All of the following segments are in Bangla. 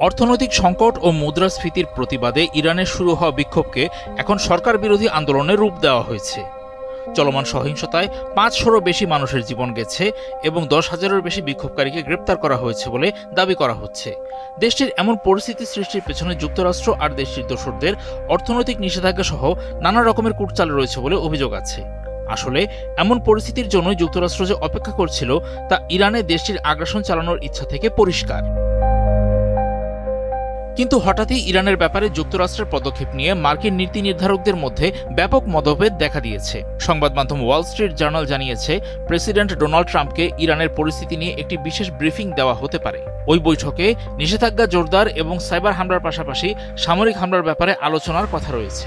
অর্থনৈতিক সংকট ও মুদ্রাস্ফীতির প্রতিবাদে ইরানে শুরু হওয়া বিক্ষোভকে এখন সরকার বিরোধী আন্দোলনের রূপ দেওয়া হয়েছে। চলমান সহিংসতায় ৫০০-রও বেশি মানুষের জীবন গেছে এবং ১০,০০০-এর বেশি বিক্ষোভকারীকে গ্রেপ্তার করা হয়েছে বলে দাবি করা হচ্ছে। দেশটির এমন পরিস্থিতি সৃষ্টির পেছনে যুক্তরাষ্ট্র আর দেশটির দোসরদের অর্থনৈতিক নিষেধাজ্ঞা সহ নানা রকমের কূটচাল রয়েছে বলে অভিযোগ আছে। আসলে এমন পরিস্থিতির জন্যই যুক্তরাষ্ট্র যে অপেক্ষা করছিল তা ইরানে দেশটির আগ্রাসন চালানোর ইচ্ছা থেকে পরিষ্কার। কিন্তু হঠাৎই ইরানের ব্যাপারে যুক্তরাষ্ট্রের পদক্ষেপ নিয়ে মার্কিন নীতি নির্ধারকদের মধ্যে ব্যাপক মতভেদ দেখা দিয়েছে। সংবাদ মাধ্যম ওয়াল স্ট্রিট জার্নাল জানিয়েছে, প্রেসিডেন্ট ডোনাল্ড ট্রাম্পকে ইরানের পরিস্থিতি নিয়ে একটি বিশেষ ব্রিফিং দেওয়া হতে পারে। ওই বৈঠকে নিষেধাজ্ঞা জোরদার এবং সাইবার হামলার পাশাপাশি সামরিক হামলার ব্যাপারে আলোচনার কথা রয়েছে।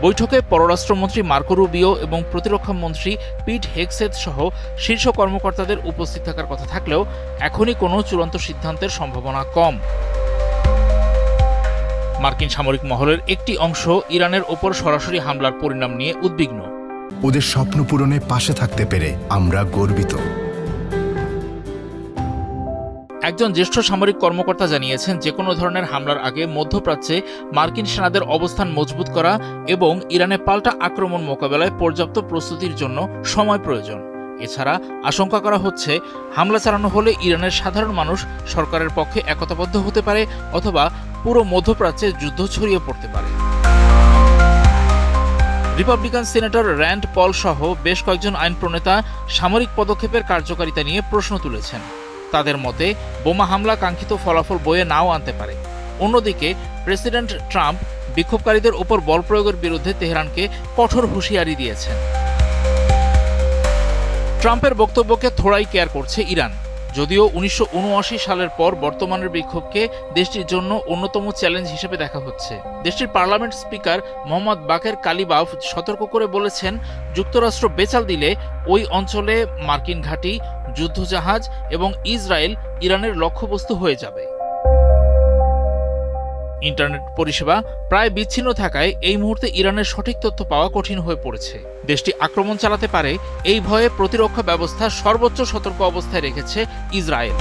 বৈঠকে পররাষ্ট্রমন্ত্রী মার্কো রুবিও এবং প্রতিরক্ষা মন্ত্রী পিট হেগসেথ সহ শীর্ষ কর্মকর্তাদের উপস্থিত থাকার কথা থাকলেও এখনই কোনো চূড়ান্ত সিদ্ধান্তের সম্ভাবনা কম। মার্কিন সামরিক মহলের একটি অংশ ইরানের ওপর সরাসরি হামলার পরিণাম নিয়ে উদ্বিগ্ন। ওদের স্বপ্ন পূরণে পাশে থাকতে পেরে আমরা গর্বিত। একজন জ্যেষ্ঠ সামরিক কর্মকর্তা জানিয়েছেন, যে কোনো ধরনের হামলার আগে মধ্যপ্রাচ্যে মার্কিন সেনাদের অবস্থান মজবুত করা এবং ইরানে পাল্টা আক্রমণ মোকাবেলায় পর্যাপ্ত প্রস্তুতির জন্য সময় প্রয়োজন। এছাড়া আশঙ্কা করা হচ্ছে, হামলা চালানো হলে ইরানের সাধারণ মানুষ সরকারের পক্ষে একতাবদ্ধ হতে পারে অথবা পুরো মধ্যপ্রাচ্যে যুদ্ধ ছড়িয়ে পড়তে পারে। রিপাবলিকান সিনেটর র্যান্ড পল সহ বেশ কয়েকজন আইন প্রণেতা সামরিক পদক্ষেপের কার্যকারিতা নিয়ে প্রশ্ন তুলেছেন। তাদের মতে, বোমা হামলা কাঙ্ক্ষিত ফলাফল বয়ে নাও আনতে পারে। অন্যদিকে প্রেসিডেন্ট ট্রাম্প বিক্ষোভকারীদের ওপর বল প্রয়োগের বিরুদ্ধে তেহরানকে কঠোর হুঁশিয়ারি দিয়েছেন। ট্রাম্পের বক্তব্যকে থোড়াই কেয়ার করছে ইরান। যদিও ১৯৭৯ সালের পর বর্তমানের বিক্ষোভকে দেশটির জন্য অন্যতম চ্যালেঞ্জ হিসেবে দেখা হচ্ছে। দেশটির পার্লামেন্ট স্পিকার মোহাম্মদ বাকের কালিবাফ সতর্ক করে বলেছেন, যুক্তরাষ্ট্র বেচাল দিলে ওই অঞ্চলে মার্কিন ঘাঁটি, যুদ্ধজাহাজ এবং ইসরায়েল ইরানের লক্ষ্যবস্তু হয়ে যাবে। ইন্টারনেট পরিষেবা প্রায় বিচ্ছিন্ন থাকায় এই মুহূর্তে ইরানের সঠিক তথ্য পাওয়া কঠিন হয়ে পড়েছে। দেশটি আক্রমণ চালাতে পারে এই ভয়ে প্রতিরক্ষা ব্যবস্থা সর্বোচ্চ সতর্ক অবস্থায় রেখেছে ইসরায়েল।